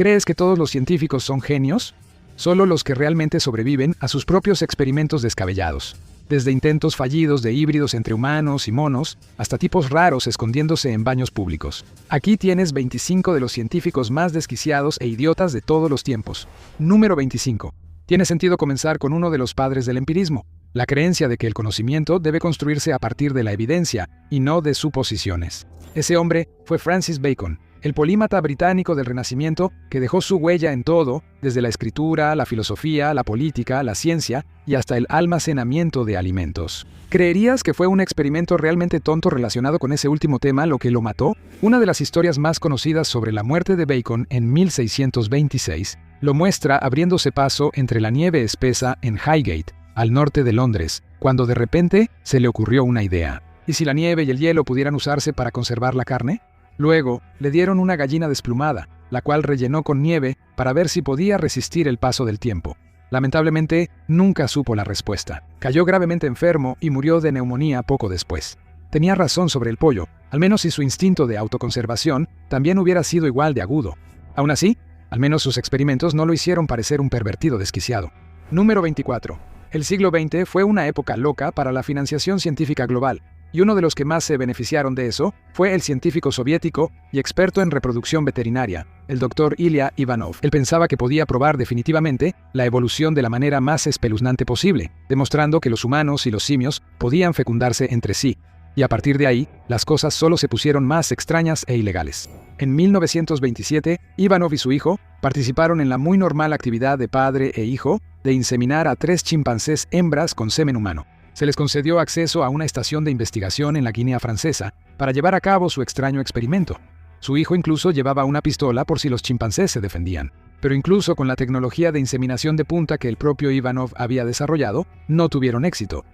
¿Crees que todos los científicos son genios? Solo los que realmente sobreviven a sus propios experimentos descabellados. Desde intentos fallidos de híbridos entre humanos y monos, hasta tipos raros escondiéndose en baños públicos. Aquí tienes 25 de los científicos más desquiciados e idiotas de todos los tiempos. Número 25. Tiene sentido comenzar con uno de los padres del empirismo, la creencia de que el conocimiento debe construirse a partir de la evidencia y no de suposiciones. Ese hombre fue Francis Bacon, el polímata británico del Renacimiento que dejó su huella en todo, desde la escritura, la filosofía, la política, la ciencia y hasta el almacenamiento de alimentos. ¿Creerías que fue un experimento realmente tonto relacionado con ese último tema lo que lo mató? Una de las historias más conocidas sobre la muerte de Bacon en 1626 lo muestra abriéndose paso entre la nieve espesa en Highgate, al norte de Londres, cuando de repente se le ocurrió una idea. ¿Y si la nieve y el hielo pudieran usarse para conservar la carne? Luego, le dieron una gallina desplumada, la cual rellenó con nieve para ver si podía resistir el paso del tiempo. Lamentablemente, nunca supo la respuesta. Cayó gravemente enfermo y murió de neumonía poco después. Tenía razón sobre el pollo, al menos si su instinto de autoconservación también hubiera sido igual de agudo. Aún así, al menos sus experimentos no lo hicieron parecer un pervertido desquiciado. Número 24. El siglo XX fue una época loca para la financiación científica global, y uno de los que más se beneficiaron de eso fue el científico soviético y experto en reproducción veterinaria, el Dr. Ilya Ivanov. Él pensaba que podía probar definitivamente la evolución de la manera más espeluznante posible, demostrando que los humanos y los simios podían fecundarse entre sí. Y a partir de ahí, las cosas solo se pusieron más extrañas e ilegales. En 1927, Ivanov y su hijo participaron en la muy normal actividad de padre e hijo de inseminar a 3 chimpancés hembras con semen humano. Se les concedió acceso a una estación de investigación en la Guinea Francesa para llevar a cabo su extraño experimento. Su hijo incluso llevaba una pistola por si los chimpancés se defendían. Pero incluso con la tecnología de inseminación de punta que el propio Ivanov había desarrollado, no tuvieron éxito.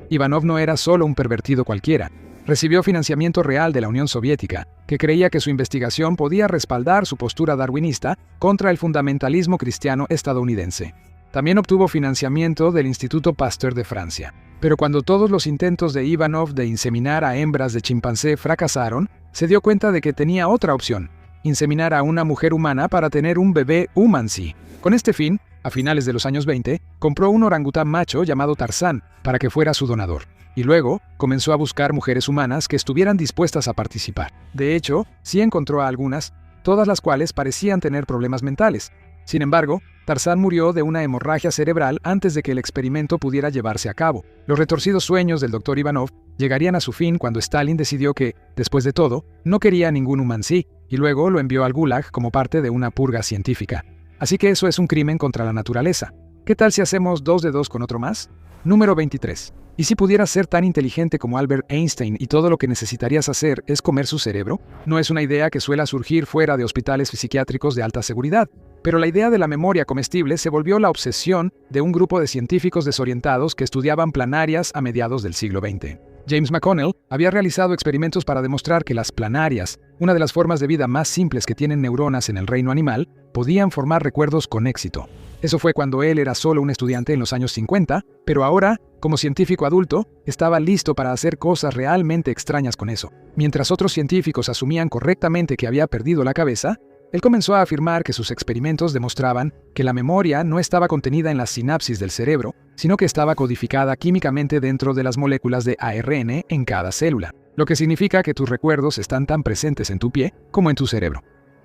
Ivanov no era solo un pervertido cualquiera. Recibió financiamiento real de la Unión Soviética, que creía que su investigación podía respaldar su postura darwinista contra el fundamentalismo cristiano estadounidense. También obtuvo financiamiento del Instituto Pasteur de Francia. Pero cuando todos los intentos de Ivanov de inseminar a hembras de chimpancé fracasaron, se dio cuenta de que tenía otra opción: inseminar a una mujer humana para tener un bebé humansí. Con este fin, a finales de los años 20, compró un orangután macho llamado Tarzán para que fuera su donador. Y luego, comenzó a buscar mujeres humanas que estuvieran dispuestas a participar. De hecho, sí encontró a algunas, todas las cuales parecían tener problemas mentales. Sin embargo, Tarzán murió de una hemorragia cerebral antes de que el experimento pudiera llevarse a cabo. Los retorcidos sueños del Dr. Ivanov llegarían a su fin cuando Stalin decidió que, después de todo, no quería ningún humansí, y luego lo envió al Gulag como parte de una purga científica. Así que eso es un crimen contra la naturaleza. ¿Qué tal si hacemos 2 de 2 con otro más? Número 23. ¿Y si pudieras ser tan inteligente como Albert Einstein y todo lo que necesitarías hacer es comer su cerebro? No es una idea que suela surgir fuera de hospitales psiquiátricos de alta seguridad. Pero la idea de la memoria comestible se volvió la obsesión de un grupo de científicos desorientados que estudiaban planarias a mediados del siglo XX. James McConnell había realizado experimentos para demostrar que las planarias, una de las formas de vida más simples que tienen neuronas en el reino animal, podían formar recuerdos con éxito. Eso fue cuando él era solo un estudiante en los años 50, pero ahora, como científico adulto, estaba listo para hacer cosas realmente extrañas con eso. Mientras otros científicos asumían correctamente que había perdido la cabeza, él comenzó a afirmar que sus experimentos demostraban que la memoria no estaba contenida en las sinapsis del cerebro, sino que estaba codificada químicamente dentro de las moléculas de ARN en cada célula, lo que significa que tus recuerdos están tan presentes en tu pie como en tu cerebro.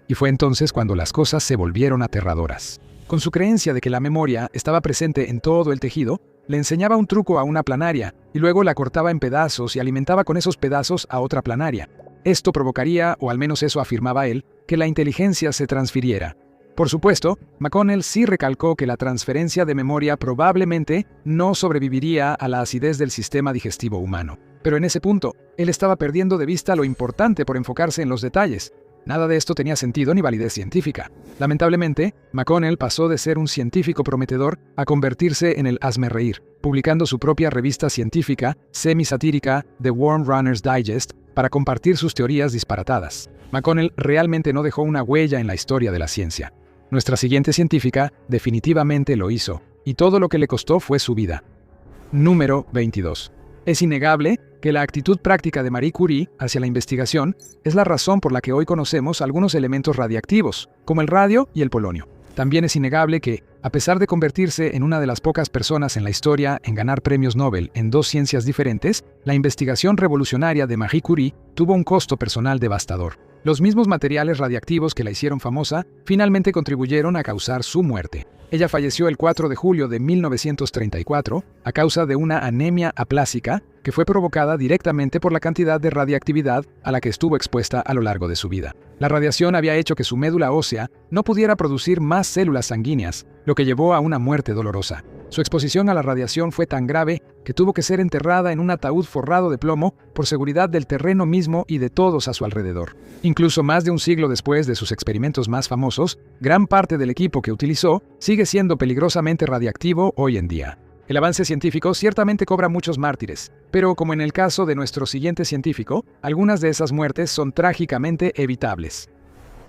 Y fue entonces cuando las cosas se volvieron aterradoras. Con su creencia de que la memoria estaba presente en todo el tejido, le enseñaba un truco a una planaria y luego la cortaba en pedazos y alimentaba con esos pedazos a otra planaria. Esto provocaría, o al menos eso afirmaba él, que la inteligencia se transfiriera. Por supuesto, McConnell sí recalcó que la transferencia de memoria probablemente no sobreviviría a la acidez del sistema digestivo humano. Pero en ese punto, él estaba perdiendo de vista lo importante por enfocarse en los detalles. Nada de esto tenía sentido ni validez científica. Lamentablemente, McConnell pasó de ser un científico prometedor a convertirse en el hazmerreír, publicando su propia revista científica, semi-satírica, The Worm Runner's Digest, para compartir sus teorías disparatadas. McConnell realmente no dejó una huella en la historia de la ciencia. Nuestra siguiente científica definitivamente lo hizo, y todo lo que le costó fue su vida. Número 22. Es innegable que la actitud práctica de Marie Curie hacia la investigación es la razón por la que hoy conocemos algunos elementos radiactivos, como el radio y el polonio. También es innegable que, a pesar de convertirse en una de las pocas personas en la historia en ganar premios Nobel en dos ciencias diferentes, la investigación revolucionaria de Marie Curie tuvo un costo personal devastador. Los mismos materiales radiactivos que la hicieron famosa finalmente contribuyeron a causar su muerte. Ella falleció el 4 de julio de 1934 a causa de una anemia aplásica que fue provocada directamente por la cantidad de radiactividad a la que estuvo expuesta a lo largo de su vida. La radiación había hecho que su médula ósea no pudiera producir más células sanguíneas, lo que llevó a una muerte dolorosa. Su exposición a la radiación fue tan grave que tuvo que ser enterrada en un ataúd forrado de plomo por seguridad del terreno mismo y de todos a su alrededor. Incluso más de un siglo después de sus experimentos más famosos, gran parte del equipo que utilizó sigue siendo peligrosamente radiactivo hoy en día. El avance científico ciertamente cobra muchos mártires, pero como en el caso de nuestro siguiente científico, algunas de esas muertes son trágicamente evitables.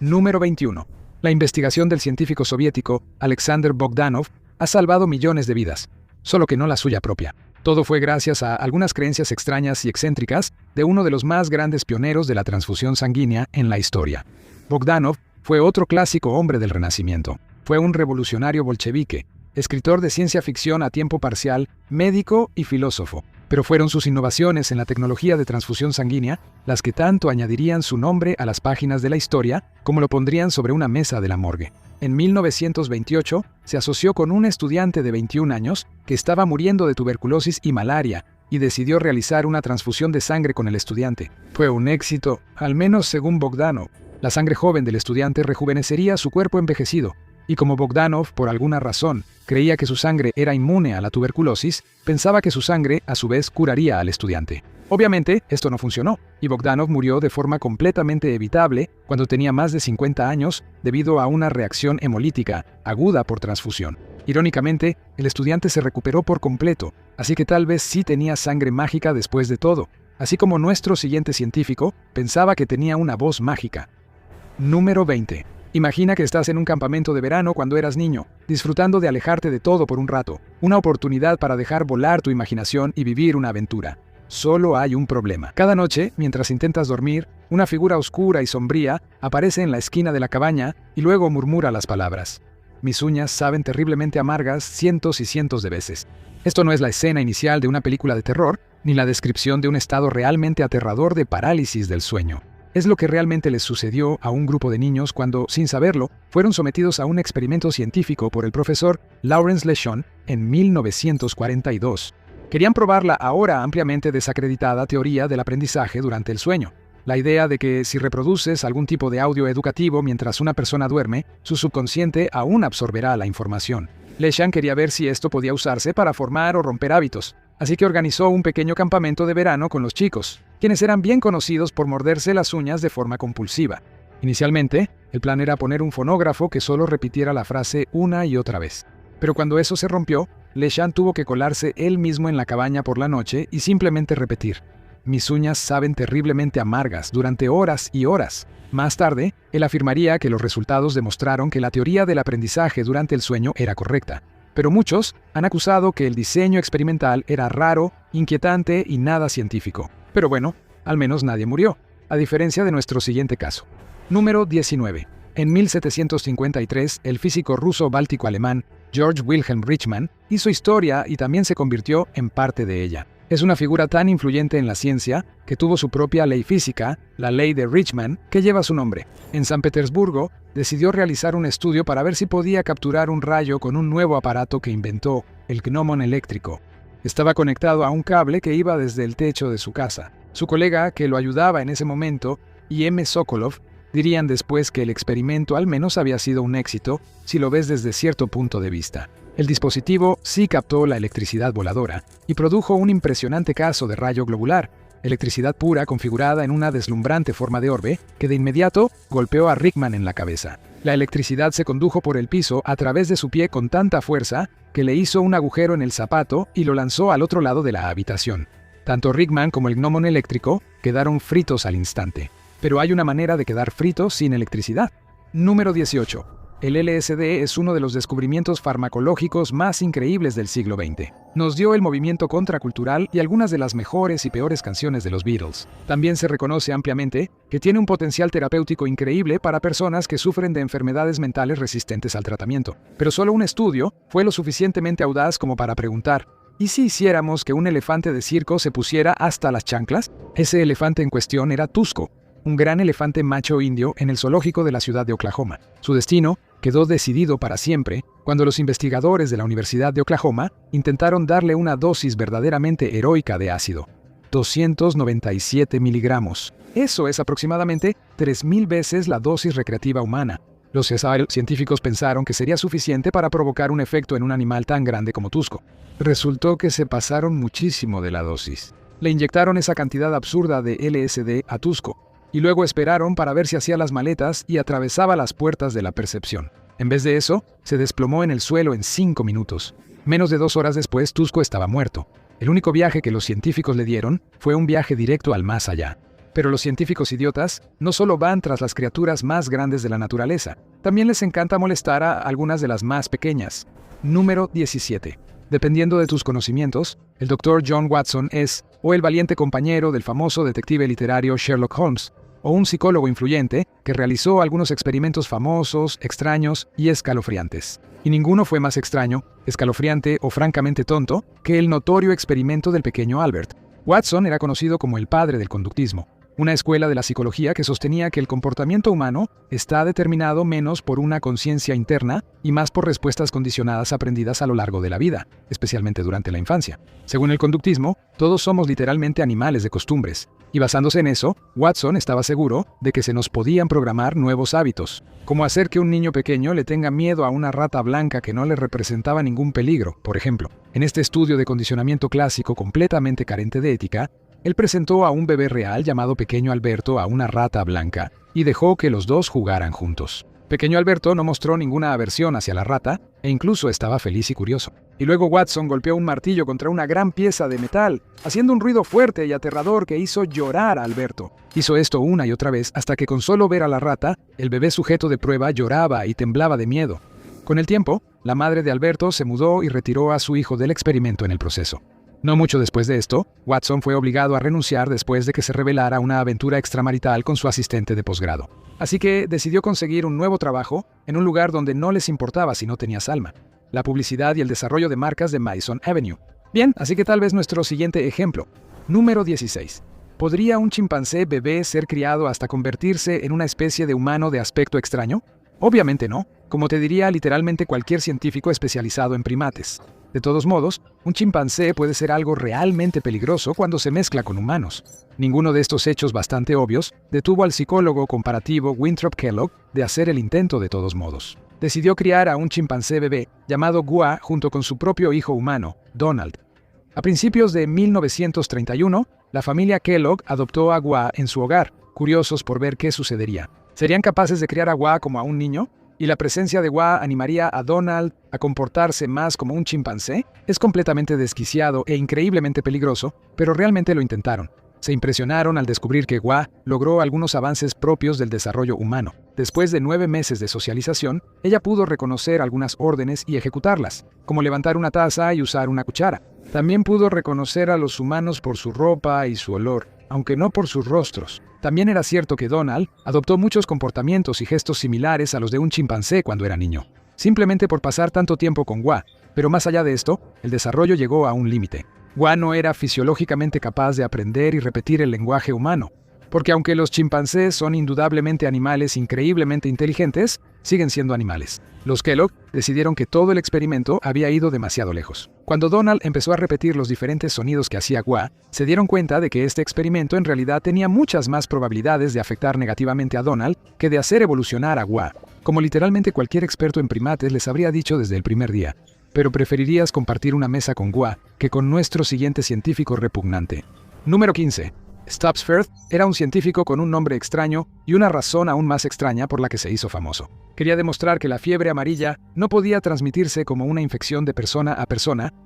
Número 21. La investigación del científico soviético Alexander Bogdanov ha salvado millones de vidas, solo que no la suya propia. Todo fue gracias a algunas creencias extrañas y excéntricas de uno de los más grandes pioneros de la transfusión sanguínea en la historia. Bogdanov fue otro clásico hombre del Renacimiento. Fue un revolucionario bolchevique, escritor de ciencia ficción a tiempo parcial, médico y filósofo. Pero fueron sus innovaciones en la tecnología de transfusión sanguínea las que tanto añadirían su nombre a las páginas de la historia como lo pondrían sobre una mesa de la morgue. En 1928 se asoció con un estudiante de 21 años que estaba muriendo de tuberculosis y malaria y decidió realizar una transfusión de sangre con el estudiante. Fue un éxito, al menos según Bogdanov. La sangre joven del estudiante rejuvenecería su cuerpo envejecido, y como Bogdanov, por alguna razón, creía que su sangre era inmune a la tuberculosis, pensaba que su sangre, a su vez, curaría al estudiante. Obviamente, esto no funcionó, y Bogdanov murió de forma completamente evitable cuando tenía más de 50 años debido a una reacción hemolítica aguda por transfusión. Irónicamente, el estudiante se recuperó por completo, así que tal vez sí tenía sangre mágica después de todo, así como nuestro siguiente científico pensaba que tenía una voz mágica. Número 20. Imagina que estás en un campamento de verano cuando eras niño, disfrutando de alejarte de todo por un rato, una oportunidad para dejar volar tu imaginación y vivir una aventura. Solo hay un problema. Cada noche, mientras intentas dormir, una figura oscura y sombría aparece en la esquina de la cabaña y luego murmura las palabras: "Mis uñas saben terriblemente amargas cientos y cientos de veces". Esto no es la escena inicial de una película de terror, ni la descripción de un estado realmente aterrador de parálisis del sueño. Es lo que realmente les sucedió a un grupo de niños cuando, sin saberlo, fueron sometidos a un experimento científico por el profesor Lawrence Leshon en 1942. Querían probar la ahora ampliamente desacreditada teoría del aprendizaje durante el sueño. La idea de que si reproduces algún tipo de audio educativo mientras una persona duerme, su subconsciente aún absorberá la información. Leshon quería ver si esto podía usarse para formar o romper hábitos, así que organizó un pequeño campamento de verano con los chicos, quienes eran bien conocidos por morderse las uñas de forma compulsiva. Inicialmente, el plan era poner un fonógrafo que solo repitiera la frase una y otra vez. Pero cuando eso se rompió, Leshon tuvo que colarse él mismo en la cabaña por la noche y simplemente repetir: "Mis uñas saben terriblemente amargas", durante horas y horas. Más tarde, él afirmaría que los resultados demostraron que la teoría del aprendizaje durante el sueño era correcta. Pero muchos han acusado que el diseño experimental era raro, inquietante y nada científico. Pero bueno, al menos nadie murió, a diferencia de nuestro siguiente caso. Número 19. En 1753, el físico ruso-báltico-alemán Georg Wilhelm Richmann hizo historia y también se convirtió en parte de ella. Es una figura tan influyente en la ciencia que tuvo su propia ley física, la ley de Richmann, que lleva su nombre. En San Petersburgo, decidió realizar un estudio para ver si podía capturar un rayo con un nuevo aparato que inventó, el gnomon eléctrico. Estaba conectado a un cable que iba desde el techo de su casa. Su colega, que lo ayudaba en ese momento, y M. Sokolov, dirían después que el experimento al menos había sido un éxito, si lo ves desde cierto punto de vista. El dispositivo sí captó la electricidad voladora y produjo un impresionante caso de rayo globular, electricidad pura configurada en una deslumbrante forma de orbe que de inmediato golpeó a Richmann en la cabeza. La electricidad se condujo por el piso a través de su pie con tanta fuerza que le hizo un agujero en el zapato y lo lanzó al otro lado de la habitación. Tanto Richmann como el gnomon eléctrico quedaron fritos al instante. Pero hay una manera de quedar frito sin electricidad. Número 18. El LSD es uno de los descubrimientos farmacológicos más increíbles del siglo XX. Nos dio el movimiento contracultural y algunas de las mejores y peores canciones de los Beatles. También se reconoce ampliamente que tiene un potencial terapéutico increíble para personas que sufren de enfermedades mentales resistentes al tratamiento. Pero solo un estudio fue lo suficientemente audaz como para preguntar: ¿y si hiciéramos que un elefante de circo se pusiera hasta las chanclas? Ese elefante en cuestión era Tusko, un gran elefante macho indio en el zoológico de la ciudad de Oklahoma. Su destino quedó decidido para siempre cuando los investigadores de la Universidad de Oklahoma intentaron darle una dosis verdaderamente heroica de ácido. 297 miligramos. Eso es aproximadamente 3.000 veces la dosis recreativa humana. Los científicos pensaron que sería suficiente para provocar un efecto en un animal tan grande como Tusko. Resultó que se pasaron muchísimo de la dosis. Le inyectaron esa cantidad absurda de LSD a Tusko, y luego esperaron para ver si hacía las maletas y atravesaba las puertas de la percepción. En vez de eso, se desplomó en el suelo en 5 minutos. Menos de 2 horas después, Tusko estaba muerto. El único viaje que los científicos le dieron fue un viaje directo al más allá. Pero los científicos idiotas no solo van tras las criaturas más grandes de la naturaleza, también les encanta molestar a algunas de las más pequeñas. Número 17. Dependiendo de tus conocimientos, el Dr. John Watson es o el valiente compañero del famoso detective literario Sherlock Holmes, o un psicólogo influyente que realizó algunos experimentos famosos, extraños y escalofriantes. Y ninguno fue más extraño, escalofriante o francamente tonto que el notorio experimento del pequeño Albert. Watson era conocido como el padre del conductismo, una escuela de la psicología que sostenía que el comportamiento humano está determinado menos por una conciencia interna y más por respuestas condicionadas aprendidas a lo largo de la vida, especialmente durante la infancia. Según el conductismo, todos somos literalmente animales de costumbres, y basándose en eso, Watson estaba seguro de que se nos podían programar nuevos hábitos, como hacer que un niño pequeño le tenga miedo a una rata blanca que no le representaba ningún peligro, por ejemplo. En este estudio de condicionamiento clásico completamente carente de ética, él presentó a un bebé real llamado Pequeño Alberto a una rata blanca y dejó que los dos jugaran juntos. Pequeño Alberto no mostró ninguna aversión hacia la rata e incluso estaba feliz y curioso. Y luego Watson golpeó un martillo contra una gran pieza de metal, haciendo un ruido fuerte y aterrador que hizo llorar a Alberto. Hizo esto una y otra vez hasta que con solo ver a la rata, el bebé sujeto de prueba lloraba y temblaba de miedo. Con el tiempo, la madre de Alberto se mudó y retiró a su hijo del experimento en el proceso. No mucho después de esto, Watson fue obligado a renunciar después de que se revelara una aventura extramarital con su asistente de posgrado. Así que decidió conseguir un nuevo trabajo en un lugar donde no les importaba si no tenías alma: la publicidad y el desarrollo de marcas de Madison Avenue. Bien, así que tal vez nuestro siguiente ejemplo. Número 16. ¿Podría un chimpancé bebé ser criado hasta convertirse en una especie de humano de aspecto extraño? Obviamente no, como te diría literalmente cualquier científico especializado en primates. De todos modos, un chimpancé puede ser algo realmente peligroso cuando se mezcla con humanos. Ninguno de estos hechos bastante obvios detuvo al psicólogo comparativo Winthrop Kellogg de hacer el intento de todos modos. Decidió criar a un chimpancé bebé llamado Gua junto con su propio hijo humano, Donald. A principios de 1931, la familia Kellogg adoptó a Gua en su hogar, curiosos por ver qué sucedería. ¿Serían capaces de criar a Gua como a un niño? ¿Y la presencia de Gua animaría a Donald a comportarse más como un chimpancé? Es completamente desquiciado e increíblemente peligroso, pero realmente lo intentaron. Se impresionaron al descubrir que Gua logró algunos avances propios del desarrollo humano. Después de 9 meses de socialización, ella pudo reconocer algunas órdenes y ejecutarlas, como levantar una taza y usar una cuchara. También pudo reconocer a los humanos por su ropa y su olor, aunque no por sus rostros. También era cierto que Donald adoptó muchos comportamientos y gestos similares a los de un chimpancé cuando era niño, simplemente por pasar tanto tiempo con Gua. Pero más allá de esto, el desarrollo llegó a un límite. Gua no era fisiológicamente capaz de aprender y repetir el lenguaje humano, porque aunque los chimpancés son indudablemente animales increíblemente inteligentes, siguen siendo animales. Los Kellogg decidieron que todo el experimento había ido demasiado lejos. Cuando Donald empezó a repetir los diferentes sonidos que hacía Gua, se dieron cuenta de que este experimento en realidad tenía muchas más probabilidades de afectar negativamente a Donald que de hacer evolucionar a Gua, como literalmente cualquier experto en primates les habría dicho desde el primer día. Pero preferirías compartir una mesa con Gua que con nuestro siguiente científico repugnante. Número 15. Stubbs Firth era un científico con un nombre extraño y una razón aún más extraña por la que se hizo famoso. Quería demostrar que la fiebre amarilla no podía transmitirse como una infección de persona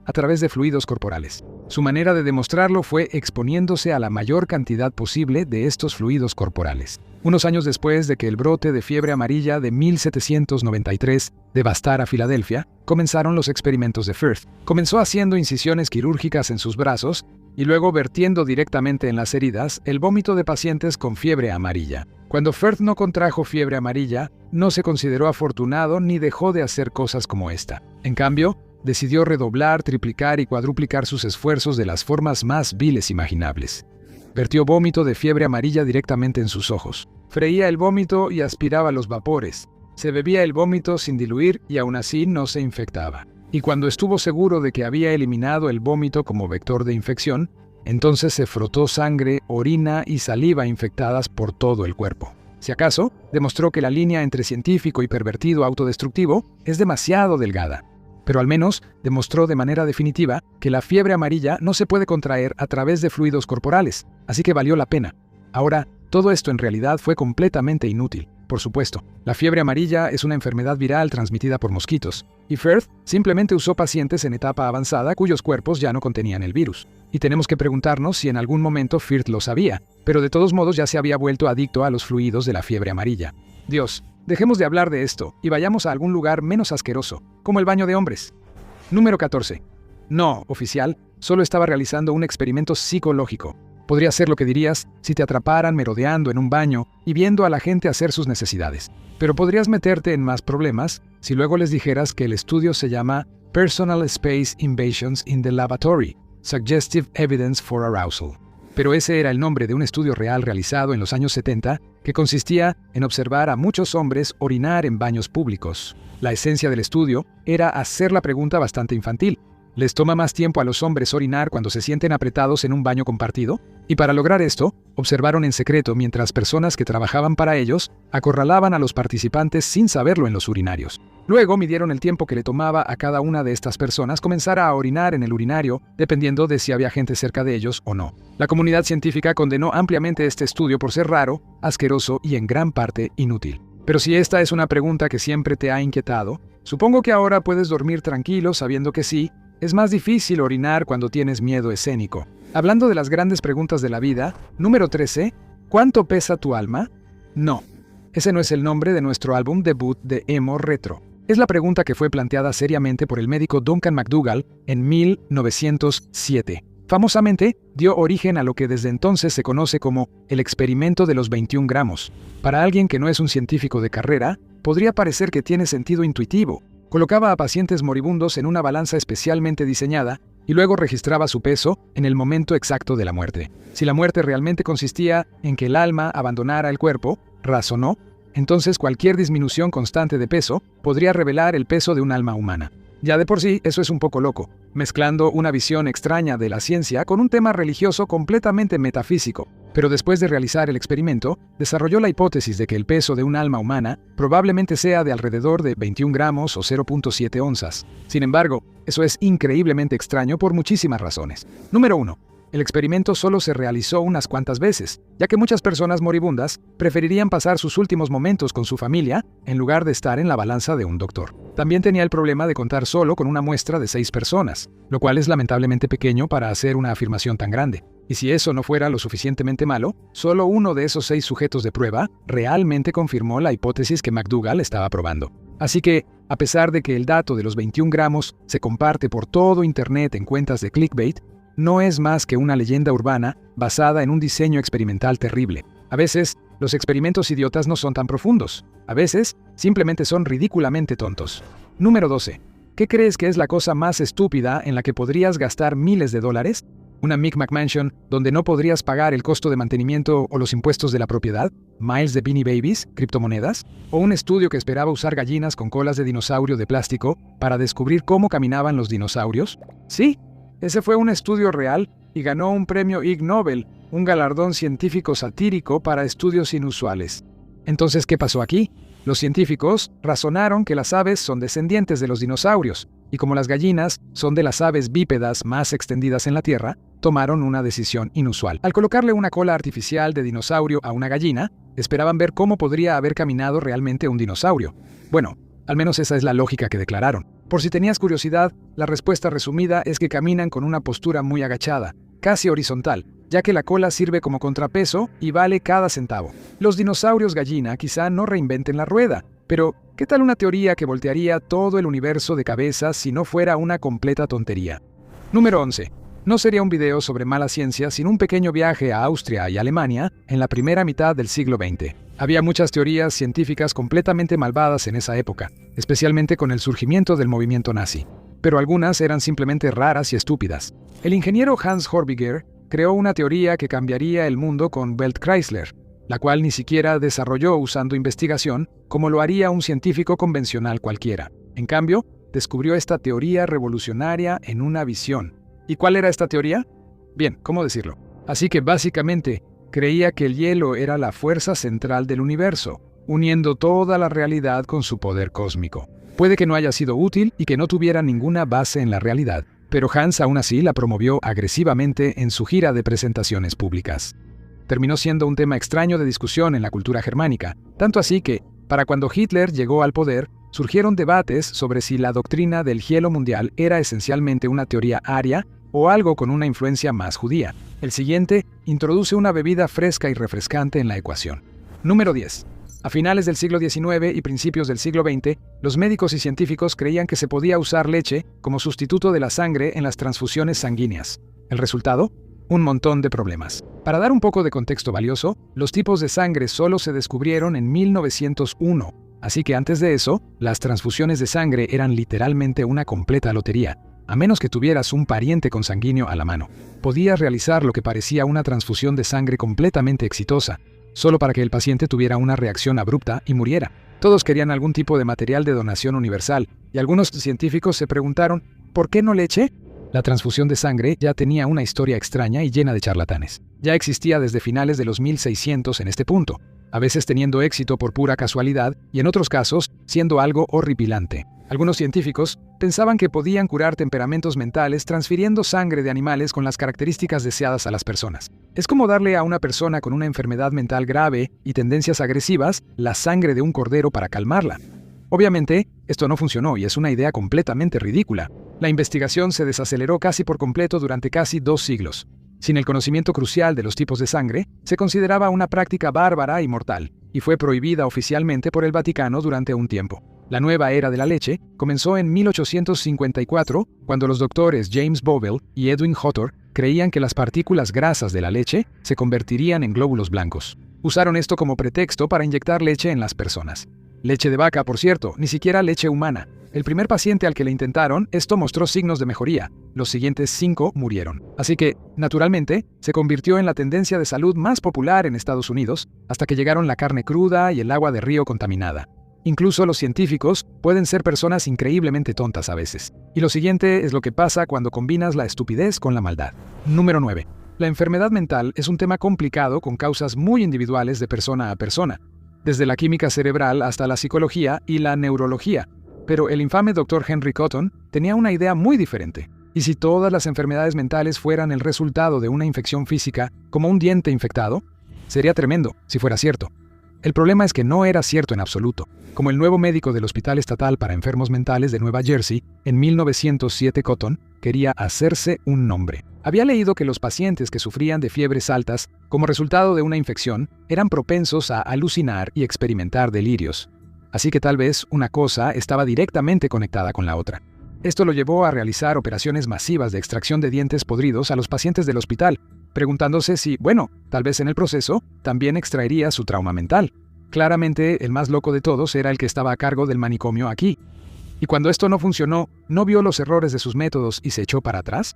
a través de fluidos corporales. Su manera de demostrarlo fue exponiéndose a la mayor cantidad posible de estos fluidos corporales. Unos años después de que el brote de fiebre amarilla de 1793 devastara Filadelfia, comenzaron los experimentos de Firth. Comenzó haciendo incisiones quirúrgicas en sus brazos y luego vertiendo directamente en las heridas el vómito de pacientes con fiebre amarilla. Cuando Firth no contrajo fiebre amarilla, no se consideró afortunado ni dejó de hacer cosas como esta. En cambio, decidió redoblar, triplicar y cuadruplicar sus esfuerzos de las formas más viles imaginables. Vertió vómito de fiebre amarilla directamente en sus ojos. Freía el vómito y aspiraba los vapores. Se bebía el vómito sin diluir y aún así no se infectaba. Y cuando estuvo seguro de que había eliminado el vómito como vector de infección, entonces se frotó sangre, orina y saliva infectadas por todo el cuerpo. Si acaso, demostró que la línea entre científico y pervertido autodestructivo es demasiado delgada. Pero al menos demostró de manera definitiva que la fiebre amarilla no se puede contraer a través de fluidos corporales, así que valió la pena. Ahora, todo esto en realidad fue completamente inútil. Por supuesto, la fiebre amarilla es una enfermedad viral transmitida por mosquitos, y Firth simplemente usó pacientes en etapa avanzada cuyos cuerpos ya no contenían el virus. Y tenemos que preguntarnos si en algún momento Firth lo sabía, pero de todos modos ya se había vuelto adicto a los fluidos de la fiebre amarilla. Dios, dejemos de hablar de esto y vayamos a algún lugar menos asqueroso, como el baño de hombres. Número 14. No, oficial, solo estaba realizando un experimento psicológico. Podría ser lo que dirías si te atraparan merodeando en un baño y viendo a la gente hacer sus necesidades. Pero podrías meterte en más problemas si luego les dijeras que el estudio se llama Personal Space Invasions in the Lavatory, Suggestive Evidence for Arousal. Pero ese era el nombre de un estudio real realizado en los años 70 que consistía en observar a muchos hombres orinar en baños públicos. La esencia del estudio era hacer la pregunta bastante infantil. ¿Les toma más tiempo a los hombres orinar cuando se sienten apretados en un baño compartido? Y para lograr esto, observaron en secreto mientras personas que trabajaban para ellos acorralaban a los participantes sin saberlo en los urinarios. Luego midieron el tiempo que le tomaba a cada una de estas personas comenzar a orinar en el urinario, dependiendo de si había gente cerca de ellos o no. La comunidad científica condenó ampliamente este estudio por ser raro, asqueroso y en gran parte inútil. Pero si esta es una pregunta que siempre te ha inquietado, supongo que ahora puedes dormir tranquilo sabiendo que sí, es más difícil orinar cuando tienes miedo escénico. Hablando de las grandes preguntas de la vida, número 13, ¿cuánto pesa tu alma? No, ese no es el nombre de nuestro álbum debut de emo retro. Es la pregunta que fue planteada seriamente por el médico Duncan McDougall en 1907. Famosamente, dio origen a lo que desde entonces se conoce como el experimento de los 21 gramos. Para alguien que no es un científico de carrera, podría parecer que tiene sentido intuitivo. Colocaba a pacientes moribundos en una balanza especialmente diseñada y luego registraba su peso en el momento exacto de la muerte. Si la muerte realmente consistía en que el alma abandonara el cuerpo, razonó, entonces cualquier disminución constante de peso podría revelar el peso de un alma humana. Ya de por sí, eso es un poco loco, mezclando una visión extraña de la ciencia con un tema religioso completamente metafísico. Pero después de realizar el experimento, desarrolló la hipótesis de que el peso de un alma humana probablemente sea de alrededor de 21 gramos o 0.7 onzas. Sin embargo, eso es increíblemente extraño por muchísimas razones. Número 1. El experimento solo se realizó unas cuantas veces, ya que muchas personas moribundas preferirían pasar sus últimos momentos con su familia en lugar de estar en la balanza de un doctor. También tenía el problema de contar solo con una muestra de 6 personas, lo cual es lamentablemente pequeño para hacer una afirmación tan grande. Y si eso no fuera lo suficientemente malo, solo uno de esos 6 sujetos de prueba realmente confirmó la hipótesis que McDougall estaba probando. Así que, a pesar de que el dato de los 21 gramos se comparte por todo Internet en cuentas de clickbait, no es más que una leyenda urbana basada en un diseño experimental terrible. A veces, los experimentos idiotas no son tan profundos. A veces, simplemente son ridículamente tontos. Número 12. ¿Qué crees que es la cosa más estúpida en la que podrías gastar miles de dólares? ¿Una Micmac Mansion donde no podrías pagar el costo de mantenimiento o los impuestos de la propiedad? ¿Miles de Beanie Babies, criptomonedas? ¿O un estudio que esperaba usar gallinas con colas de dinosaurio de plástico para descubrir cómo caminaban los dinosaurios? Sí. Ese fue un estudio real y ganó un premio Ig Nobel, un galardón científico satírico para estudios inusuales. Entonces, ¿qué pasó aquí? Los científicos razonaron que las aves son descendientes de los dinosaurios, y como las gallinas son de las aves bípedas más extendidas en la Tierra, tomaron una decisión inusual. Al colocarle una cola artificial de dinosaurio a una gallina, esperaban ver cómo podría haber caminado realmente un dinosaurio. Bueno, al menos esa es la lógica que declararon. Por si tenías curiosidad, la respuesta resumida es que caminan con una postura muy agachada, casi horizontal, ya que la cola sirve como contrapeso y vale cada centavo. Los dinosaurios gallina quizá no reinventen la rueda, pero ¿qué tal una teoría que voltearía todo el universo de cabeza si no fuera una completa tontería? Número 11. No sería un video sobre mala ciencia sin un pequeño viaje a Austria y Alemania en la primera mitad del siglo XX. Había muchas teorías científicas completamente malvadas en esa época, especialmente con el surgimiento del movimiento nazi. Pero algunas eran simplemente raras y estúpidas. El ingeniero Hans Horbiger creó una teoría que cambiaría el mundo con Belt Chrysler, la cual ni siquiera desarrolló usando investigación como lo haría un científico convencional cualquiera. En cambio, descubrió esta teoría revolucionaria en una visión. ¿Y cuál era esta teoría? Bien, ¿cómo decirlo? Así que básicamente creía que el hielo era la fuerza central del universo, uniendo toda la realidad con su poder cósmico. Puede que no haya sido útil y que no tuviera ninguna base en la realidad, pero Hans aún así la promovió agresivamente en su gira de presentaciones públicas. Terminó siendo un tema extraño de discusión en la cultura germánica, tanto así que, para cuando Hitler llegó al poder, surgieron debates sobre si la doctrina del hielo mundial era esencialmente una teoría aria o algo con una influencia más judía. El siguiente introduce una bebida fresca y refrescante en la ecuación. Número 10. A finales del siglo XIX y principios del siglo XX, los médicos y científicos creían que se podía usar leche como sustituto de la sangre en las transfusiones sanguíneas. ¿El resultado? Un montón de problemas. Para dar un poco de contexto valioso, los tipos de sangre solo se descubrieron en 1901, así que antes de eso, las transfusiones de sangre eran literalmente una completa lotería. A menos que tuvieras un pariente consanguíneo a la mano, podías realizar lo que parecía una transfusión de sangre completamente exitosa, solo para que el paciente tuviera una reacción abrupta y muriera. Todos querían algún tipo de material de donación universal, y algunos científicos se preguntaron, ¿por qué no leche? La transfusión de sangre ya tenía una historia extraña y llena de charlatanes. Ya existía desde finales de los 1600 en este punto, a veces teniendo éxito por pura casualidad y en otros casos siendo algo horripilante. Algunos científicos pensaban que podían curar temperamentos mentales transfiriendo sangre de animales con las características deseadas a las personas. Es como darle a una persona con una enfermedad mental grave y tendencias agresivas la sangre de un cordero para calmarla. Obviamente, esto no funcionó y es una idea completamente ridícula. La investigación se desaceleró casi por completo durante casi 2 siglos. Sin el conocimiento crucial de los tipos de sangre, se consideraba una práctica bárbara y mortal, y fue prohibida oficialmente por el Vaticano durante un tiempo. La nueva era de la leche comenzó en 1854, cuando los doctores James Bovell y Edwin Huttor creían que las partículas grasas de la leche se convertirían en glóbulos blancos. Usaron esto como pretexto para inyectar leche en las personas. Leche de vaca, por cierto, ni siquiera leche humana. El primer paciente al que le intentaron, esto mostró signos de mejoría. Los siguientes 5 murieron. Así que, naturalmente, se convirtió en la tendencia de salud más popular en Estados Unidos, hasta que llegaron la carne cruda y el agua de río contaminada. Incluso los científicos pueden ser personas increíblemente tontas a veces. Y lo siguiente es lo que pasa cuando combinas la estupidez con la maldad. Número 9. La enfermedad mental es un tema complicado con causas muy individuales de persona a persona, desde la química cerebral hasta la psicología y la neurología. Pero el infame Dr. Henry Cotton tenía una idea muy diferente. ¿Y si todas las enfermedades mentales fueran el resultado de una infección física, como un diente infectado? Sería tremendo, si fuera cierto. El problema es que no era cierto en absoluto. Como el nuevo médico del Hospital Estatal para Enfermos Mentales de Nueva Jersey, en 1907 Cotton quería hacerse un nombre. Había leído que los pacientes que sufrían de fiebres altas como resultado de una infección eran propensos a alucinar y experimentar delirios. Así que tal vez una cosa estaba directamente conectada con la otra. Esto lo llevó a realizar operaciones masivas de extracción de dientes podridos a los pacientes del hospital, preguntándose si, tal vez en el proceso, también extraería su trauma mental. Claramente, el más loco de todos era el que estaba a cargo del manicomio aquí. Y cuando esto no funcionó, ¿no vio los errores de sus métodos y se echó para atrás?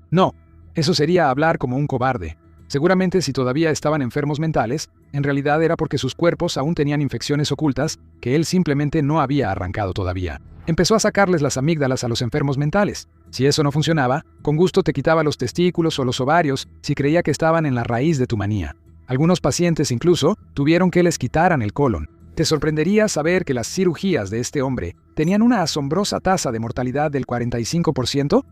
No, eso sería hablar como un cobarde. Seguramente si todavía estaban enfermos mentales, en realidad era porque sus cuerpos aún tenían infecciones ocultas que él simplemente no había arrancado todavía. Empezó a sacarles las amígdalas a los enfermos mentales. Si eso no funcionaba, con gusto te quitaba los testículos o los ovarios si creía que estaban en la raíz de tu manía. Algunos pacientes incluso tuvieron que les quitaran el colon. Te sorprendería saber que las cirugías de este hombre tenían una asombrosa tasa de mortalidad del 45%.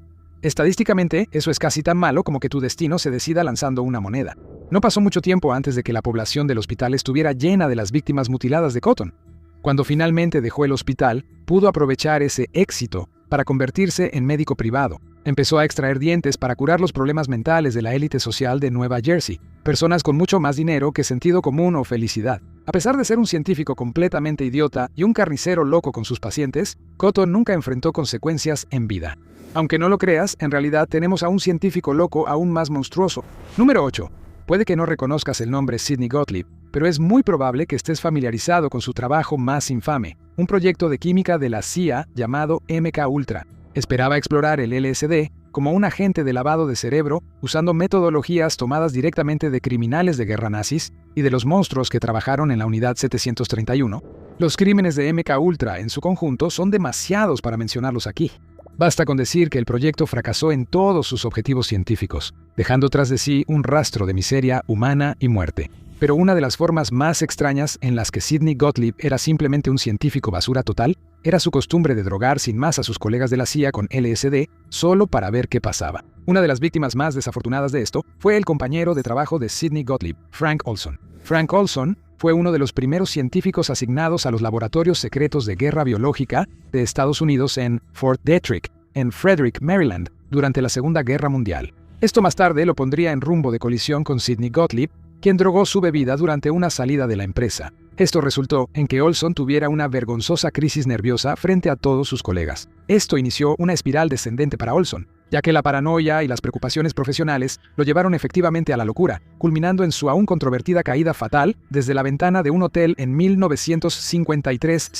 Estadísticamente, eso es casi tan malo como que tu destino se decida lanzando una moneda. No pasó mucho tiempo antes de que la población del hospital estuviera llena de las víctimas mutiladas de Cotton. Cuando finalmente dejó el hospital, pudo aprovechar ese éxito para convertirse en médico privado. Empezó a extraer dientes para curar los problemas mentales de la élite social de Nueva Jersey, personas con mucho más dinero que sentido común o felicidad. A pesar de ser un científico completamente idiota y un carnicero loco con sus pacientes, Cotton nunca enfrentó consecuencias en vida. Aunque no lo creas, en realidad tenemos a un científico loco aún más monstruoso. Número 8. Puede que no reconozcas el nombre Sidney Gottlieb, pero es muy probable que estés familiarizado con su trabajo más infame, un proyecto de química de la CIA llamado MK-Ultra. Esperaba explorar el LSD como un agente de lavado de cerebro usando metodologías tomadas directamente de criminales de guerra nazis y de los monstruos que trabajaron en la Unidad 731. Los crímenes de MK-Ultra en su conjunto son demasiados para mencionarlos aquí. Basta con decir que el proyecto fracasó en todos sus objetivos científicos, dejando tras de sí un rastro de miseria humana y muerte. Pero una de las formas más extrañas en las que Sidney Gottlieb era simplemente un científico basura total era su costumbre de drogar sin más a sus colegas de la CIA con LSD solo para ver qué pasaba. Una de las víctimas más desafortunadas de esto fue el compañero de trabajo de Sidney Gottlieb, Frank Olson. Frank Olson fue uno de los primeros científicos asignados a los laboratorios secretos de guerra biológica de Estados Unidos en Fort Detrick, en Frederick, Maryland, durante la Segunda Guerra Mundial. Esto más tarde lo pondría en rumbo de colisión con Sidney Gottlieb, quien drogó su bebida durante una salida de la empresa. Esto resultó en que Olson tuviera una vergonzosa crisis nerviosa frente a todos sus colegas. Esto inició una espiral descendente para Olson, ya que la paranoia y las preocupaciones profesionales lo llevaron efectivamente a la locura, culminando en su aún controvertida caída fatal desde la ventana de un hotel en 1953.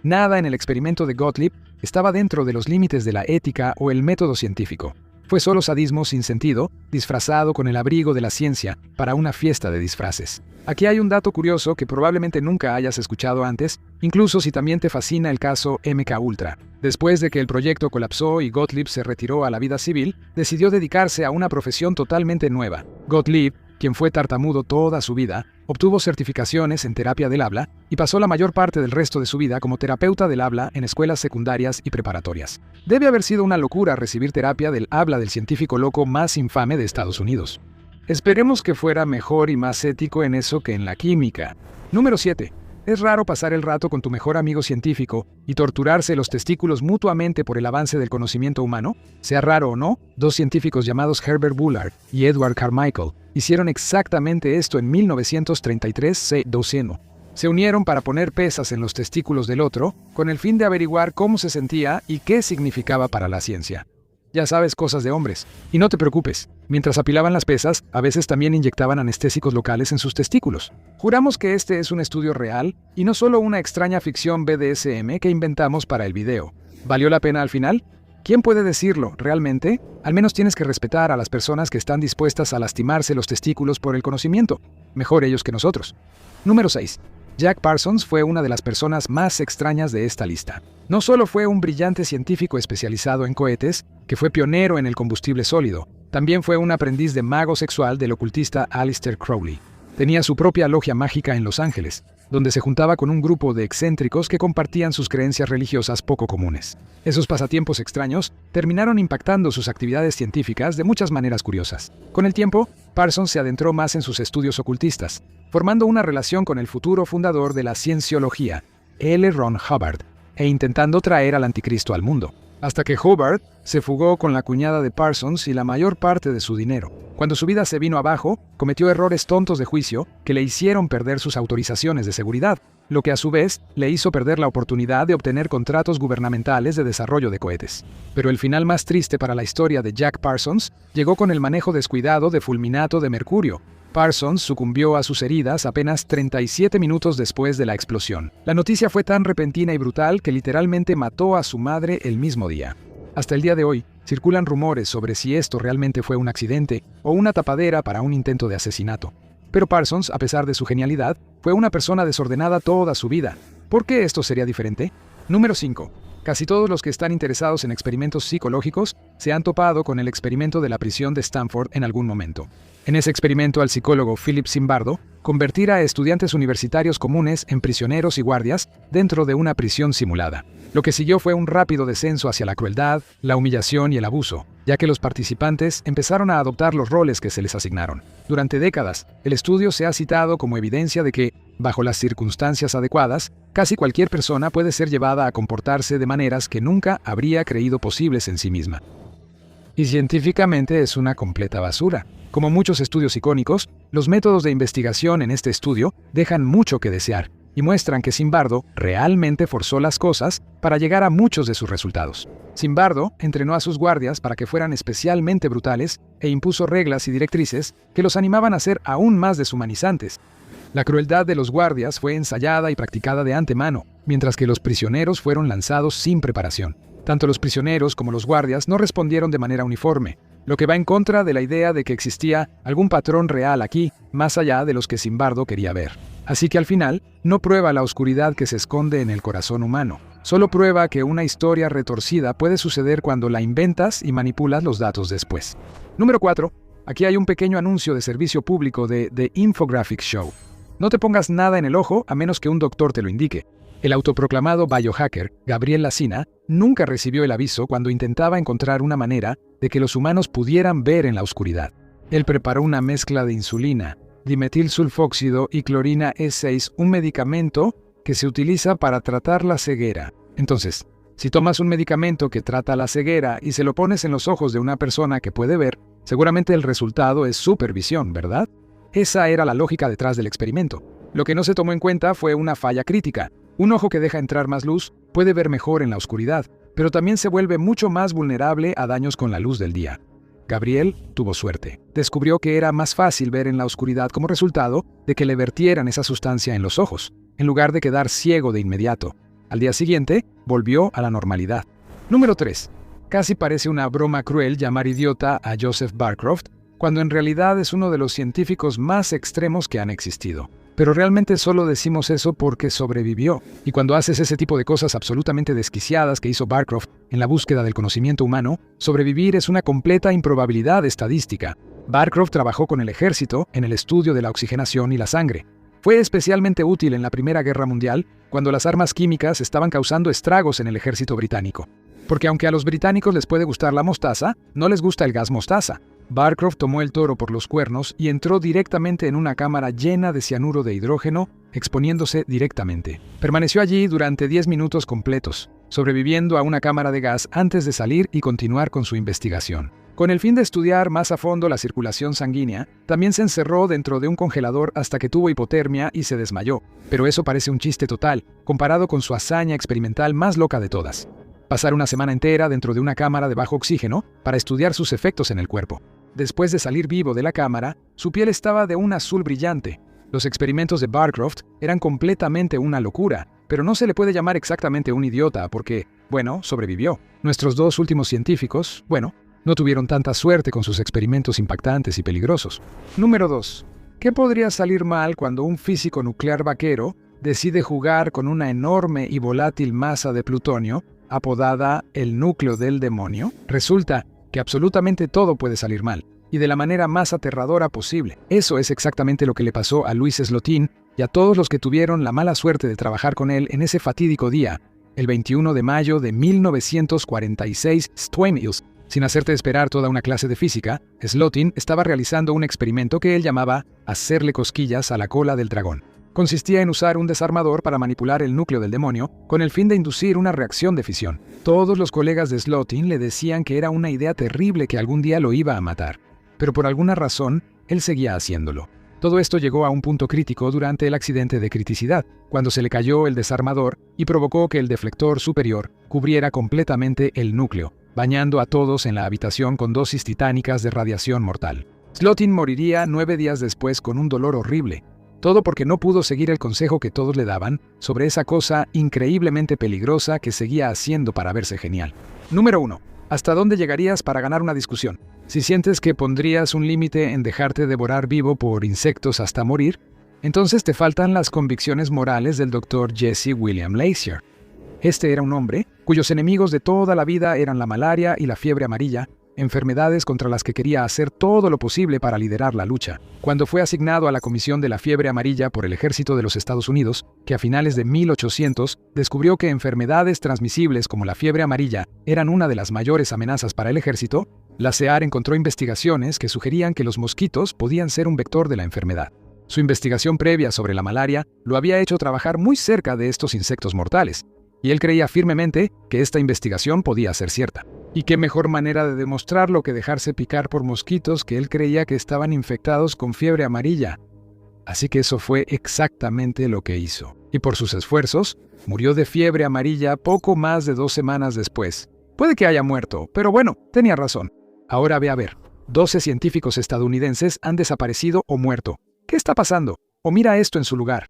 Nada en el experimento de Gottlieb estaba dentro de los límites de la ética o el método científico. Fue solo sadismo sin sentido, disfrazado con el abrigo de la ciencia para una fiesta de disfraces. Aquí hay un dato curioso que probablemente nunca hayas escuchado antes, incluso si también te fascina el caso MK-Ultra. Después de que el proyecto colapsó y Gottlieb se retiró a la vida civil, decidió dedicarse a una profesión totalmente nueva. Gottlieb, quien fue tartamudo toda su vida, obtuvo certificaciones en terapia del habla y pasó la mayor parte del resto de su vida como terapeuta del habla en escuelas secundarias y preparatorias. Debe haber sido una locura recibir terapia del habla del científico loco más infame de Estados Unidos. Esperemos que fuera mejor y más ético en eso que en la química. Número 7. Es raro pasar el rato con tu mejor amigo científico y torturarse los testículos mutuamente por el avance del conocimiento humano. Sea raro o no, dos científicos llamados Herbert Bullard y Edward Carmichael hicieron exactamente esto en 1933. Se unieron para poner pesas en los testículos del otro con el fin de averiguar cómo se sentía y qué significaba para la ciencia. Ya sabes, cosas de hombres. Y no te preocupes, mientras apilaban las pesas, a veces también inyectaban anestésicos locales en sus testículos. Juramos que este es un estudio real y no solo una extraña ficción BDSM que inventamos para el video. ¿Valió la pena al final? ¿Quién puede decirlo, realmente? Al menos tienes que respetar a las personas que están dispuestas a lastimarse los testículos por el conocimiento. Mejor ellos que nosotros. Número 6. Jack Parsons fue una de las personas más extrañas de esta lista. No solo fue un brillante científico especializado en cohetes, que fue pionero en el combustible sólido, también fue un aprendiz de mago sexual del ocultista Aleister Crowley. Tenía su propia logia mágica en Los Ángeles, donde se juntaba con un grupo de excéntricos que compartían sus creencias religiosas poco comunes. Esos pasatiempos extraños terminaron impactando sus actividades científicas de muchas maneras curiosas. Con el tiempo, Parsons se adentró más en sus estudios ocultistas, formando una relación con el futuro fundador de la cienciología, L. Ron Hubbard, e intentando traer al anticristo al mundo. Hasta que Hubbard se fugó con la cuñada de Parsons y la mayor parte de su dinero. Cuando su vida se vino abajo, cometió errores tontos de juicio que le hicieron perder sus autorizaciones de seguridad, lo que a su vez le hizo perder la oportunidad de obtener contratos gubernamentales de desarrollo de cohetes. Pero el final más triste para la historia de Jack Parsons llegó con el manejo descuidado de fulminato de mercurio. Parsons sucumbió a sus heridas apenas 37 minutos después de la explosión. La noticia fue tan repentina y brutal que literalmente mató a su madre el mismo día. Hasta el día de hoy, circulan rumores sobre si esto realmente fue un accidente o una tapadera para un intento de asesinato. Pero Parsons, a pesar de su genialidad, fue una persona desordenada toda su vida. ¿Por qué esto sería diferente? Número 5. Casi todos los que están interesados en experimentos psicológicos se han topado con el experimento de la prisión de Stanford en algún momento. En ese experimento, al psicólogo Philip Zimbardo convertir a estudiantes universitarios comunes en prisioneros y guardias dentro de una prisión simulada. Lo que siguió fue un rápido descenso hacia la crueldad, la humillación y el abuso, ya que los participantes empezaron a adoptar los roles que se les asignaron. Durante décadas, el estudio se ha citado como evidencia de que, bajo las circunstancias adecuadas, casi cualquier persona puede ser llevada a comportarse de maneras que nunca habría creído posibles en sí misma. Y científicamente es una completa basura. Como muchos estudios icónicos, los métodos de investigación en este estudio dejan mucho que desear y muestran que Zimbardo realmente forzó las cosas para llegar a muchos de sus resultados. Zimbardo entrenó a sus guardias para que fueran especialmente brutales e impuso reglas y directrices que los animaban a ser aún más deshumanizantes. La crueldad de los guardias fue ensayada y practicada de antemano, mientras que los prisioneros fueron lanzados sin preparación. Tanto los prisioneros como los guardias no respondieron de manera uniforme, lo que va en contra de la idea de que existía algún patrón real aquí, más allá de los que Zimbardo quería ver. Así que al final, no prueba la oscuridad que se esconde en el corazón humano. Solo prueba que una historia retorcida puede suceder cuando la inventas y manipulas los datos después. Número 4. Aquí hay un pequeño anuncio de servicio público de The Infographics Show. No te pongas nada en el ojo a menos que un doctor te lo indique. El autoproclamado biohacker, Gabriel Lacina, nunca recibió el aviso cuando intentaba encontrar una manera de que los humanos pudieran ver en la oscuridad. Él preparó una mezcla de insulina, dimetilsulfóxido y clorina E6, un medicamento que se utiliza para tratar la ceguera. Entonces, si tomas un medicamento que trata la ceguera y se lo pones en los ojos de una persona que puede ver, seguramente el resultado es supervisión, ¿verdad? Esa era la lógica detrás del experimento. Lo que no se tomó en cuenta fue una falla crítica. Un ojo que deja entrar más luz puede ver mejor en la oscuridad, pero también se vuelve mucho más vulnerable a daños con la luz del día. Gabriel tuvo suerte. Descubrió que era más fácil ver en la oscuridad como resultado de que le vertieran esa sustancia en los ojos, en lugar de quedar ciego de inmediato. Al día siguiente, volvió a la normalidad. Número 3. Casi parece una broma cruel llamar idiota a Joseph Barcroft, cuando en realidad es uno de los científicos más extremos que han existido. Pero realmente solo decimos eso porque sobrevivió. Y cuando haces ese tipo de cosas absolutamente desquiciadas que hizo Barcroft en la búsqueda del conocimiento humano, sobrevivir es una completa improbabilidad estadística. Barcroft trabajó con el ejército en el estudio de la oxigenación y la sangre. Fue especialmente útil en la Primera Guerra Mundial, cuando las armas químicas estaban causando estragos en el ejército británico. Porque aunque a los británicos les puede gustar la mostaza, no les gusta el gas mostaza. Barcroft tomó el toro por los cuernos y entró directamente en una cámara llena de cianuro de hidrógeno, exponiéndose directamente. Permaneció allí durante 10 minutos completos, sobreviviendo a una cámara de gas antes de salir y continuar con su investigación. Con el fin de estudiar más a fondo la circulación sanguínea, también se encerró dentro de un congelador hasta que tuvo hipotermia y se desmayó. Pero eso parece un chiste total, comparado con su hazaña experimental más loca de todas. Pasar una semana entera dentro de una cámara de bajo oxígeno para estudiar sus efectos en el cuerpo. Después de salir vivo de la cámara, su piel estaba de un azul brillante. Los experimentos de Barcroft eran completamente una locura, pero no se le puede llamar exactamente un idiota porque, bueno, sobrevivió. Nuestros dos últimos científicos, no tuvieron tanta suerte con sus experimentos impactantes y peligrosos. Número 2. ¿Qué podría salir mal cuando un físico nuclear vaquero decide jugar con una enorme y volátil masa de plutonio, apodada el núcleo del demonio? Resulta que absolutamente todo puede salir mal, y de la manera más aterradora posible. Eso es exactamente lo que le pasó a Louis Slotin y a todos los que tuvieron la mala suerte de trabajar con él en ese fatídico día, el 21 de mayo de 1946, Stwemils. Sin hacerte esperar toda una clase de física, Slotin estaba realizando un experimento que él llamaba hacerle cosquillas a la cola del dragón. Consistía en usar un desarmador para manipular el núcleo del demonio con el fin de inducir una reacción de fisión. Todos los colegas de Slotin le decían que era una idea terrible que algún día lo iba a matar, pero por alguna razón, él seguía haciéndolo. Todo esto llegó a un punto crítico durante el accidente de criticidad, cuando se le cayó el desarmador y provocó que el deflector superior cubriera completamente el núcleo, bañando a todos en la habitación con dosis titánicas de radiación mortal. Slotin moriría 9 días después con un dolor horrible. Todo porque no pudo seguir el consejo que todos le daban sobre esa cosa increíblemente peligrosa que seguía haciendo para verse genial. Número 1. ¿Hasta dónde llegarías para ganar una discusión? Si sientes que pondrías un límite en dejarte devorar vivo por insectos hasta morir, entonces te faltan las convicciones morales del Dr. Jesse William Lazier. Este era un hombre cuyos enemigos de toda la vida eran la malaria y la fiebre amarilla, enfermedades contra las que quería hacer todo lo posible para liderar la lucha. Cuando fue asignado a la Comisión de la Fiebre Amarilla por el Ejército de los Estados Unidos, que a finales de 1800 descubrió que enfermedades transmisibles como la fiebre amarilla eran una de las mayores amenazas para el ejército, la CEAR encontró investigaciones que sugerían que los mosquitos podían ser un vector de la enfermedad. Su investigación previa sobre la malaria lo había hecho trabajar muy cerca de estos insectos mortales, y él creía firmemente que esta investigación podía ser cierta. ¿Y qué mejor manera de demostrarlo que dejarse picar por mosquitos que él creía que estaban infectados con fiebre amarilla? Así que eso fue exactamente lo que hizo. Y por sus esfuerzos, murió de fiebre amarilla poco más de 2 semanas después. Puede que haya muerto, pero bueno, tenía razón. Ahora ve a ver. 12 científicos estadounidenses han desaparecido o muerto. ¿Qué está pasando? O mira esto en su lugar.